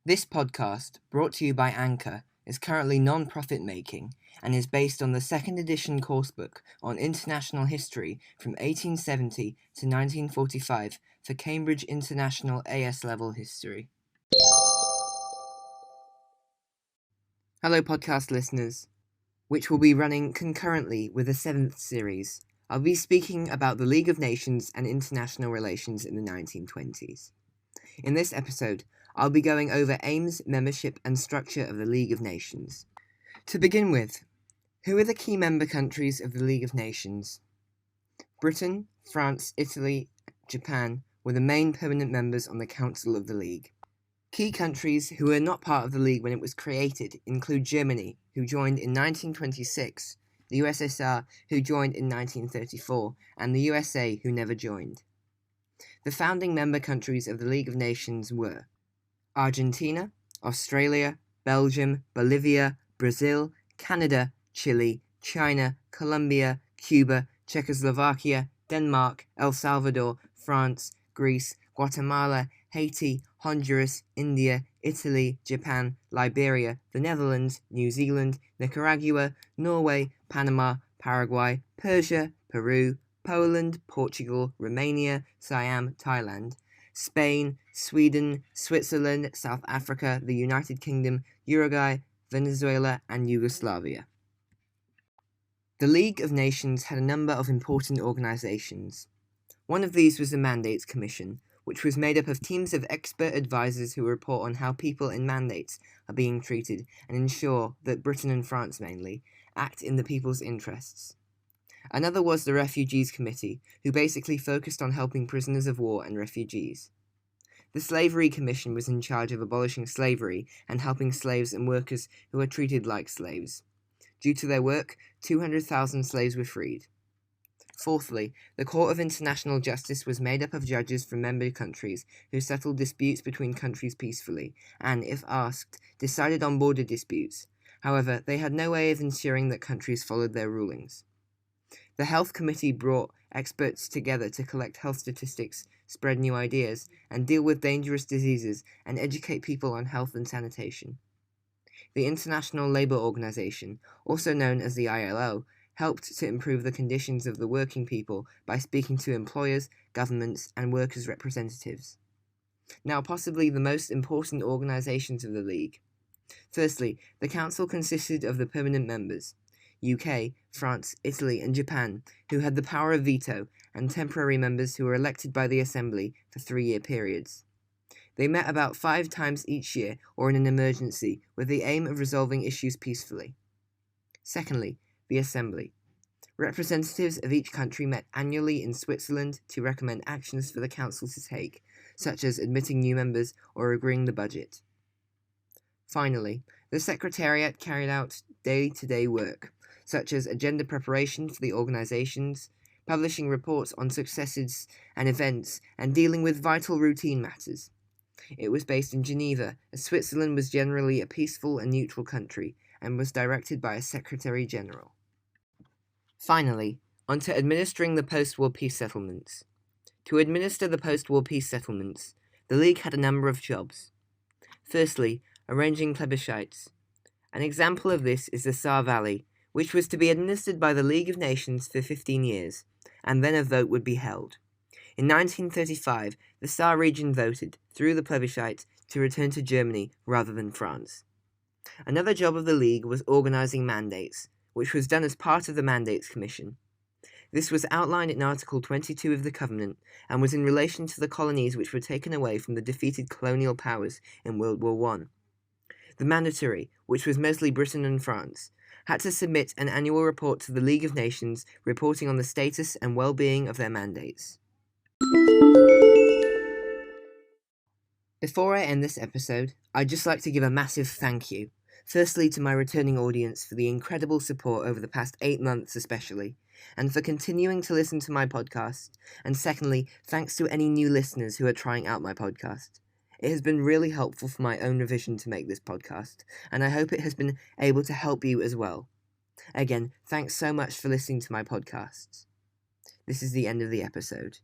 This podcast, brought to you by Anchor, is currently non-profit making and is based on the second edition coursebook on international history from 1870 to 1945 for Cambridge International AS Level History. Hello podcast listeners, which will be running concurrently with the 7th series. I'll be speaking about the League of Nations and international relations in the 1920s. In this episode, I'll be going over aims, membership, and structure of the League of Nations. To begin with, who are the key member countries of the League of Nations? Britain, France, Italy, Japan were the main permanent members on the Council of the League. Key countries who were not part of the League when it was created include Germany, who joined in 1926, the USSR, who joined in 1934, and the USA, who never joined. The founding member countries of the League of Nations were Argentina, Australia, Belgium, Bolivia, Brazil, Canada, Chile, China, Colombia, Cuba, Czechoslovakia, Denmark, El Salvador, France, Greece, Guatemala, Haiti, Honduras, India, Italy, Japan, Liberia, the Netherlands, New Zealand, Nicaragua, Norway, Panama, Paraguay, Persia, Peru, Poland, Portugal, Romania, Siam, Thailand, Spain, Sweden, Switzerland, South Africa, the United Kingdom, Uruguay, Venezuela, and Yugoslavia. The League of Nations had a number of important organizations. One of these was the Mandates Commission, which was made up of teams of expert advisors who report on how people in mandates are being treated and ensure that Britain and France mainly act in the people's interests. Another was the Refugees Committee, who basically focused on helping prisoners of war and refugees. The Slavery Commission was in charge of abolishing slavery and helping slaves and workers who were treated like slaves. Due to their work, 200,000 slaves were freed. Fourthly, the Court of International Justice was made up of judges from member countries who settled disputes between countries peacefully and, if asked, decided on border disputes. However, they had no way of ensuring that countries followed their rulings. The Health Committee brought experts together to collect health statistics, spread new ideas, and deal with dangerous diseases and educate people on health and sanitation. The International Labour Organization, also known as the ILO, helped to improve the conditions of the working people by speaking to employers, governments, and workers' representatives. Now, possibly the most important organizations of the League. Firstly, the Council consisted of the permanent members, UK, France, Italy, and Japan, who had the power of veto, and temporary members who were elected by the Assembly for 3-year periods. They met about 5 times each year or in an emergency with the aim of resolving issues peacefully. Secondly, the Assembly. Representatives of each country met annually in Switzerland to recommend actions for the Council to take, such as admitting new members or agreeing the budget. Finally, the Secretariat carried out day-to-day work, such as agenda preparation for the organizations, publishing reports on successes and events, and dealing with vital routine matters. It was based in Geneva, as Switzerland was generally a peaceful and neutral country, and was directed by a Secretary General. Finally, on to administering the post-war peace settlements. To administer the post-war peace settlements, the League had a number of jobs. Firstly, arranging plebiscites. An example of this is the Saar Valley, which was to be administered by the League of Nations for 15 years, and then a vote would be held. In 1935, the Saar region voted, through the plebiscite, to return to Germany rather than France. Another job of the League was organizing mandates, which was done as part of the Mandates Commission. This was outlined in Article 22 of the Covenant, and was in relation to the colonies which were taken away from the defeated colonial powers in World War I. The Mandatory, which was mostly Britain and France, had to submit an annual report to the League of Nations reporting on the status and well-being of their mandates. Before I end this episode, I'd just like to give a massive thank you. Firstly, to my returning audience for the incredible support over the past 8 months especially, and for continuing to listen to my podcast, and secondly, thanks to any new listeners who are trying out my podcast. It has been really helpful for my own revision to make this podcast, and I hope it has been able to help you as well. Again, thanks so much for listening to my podcasts. This is the end of the episode.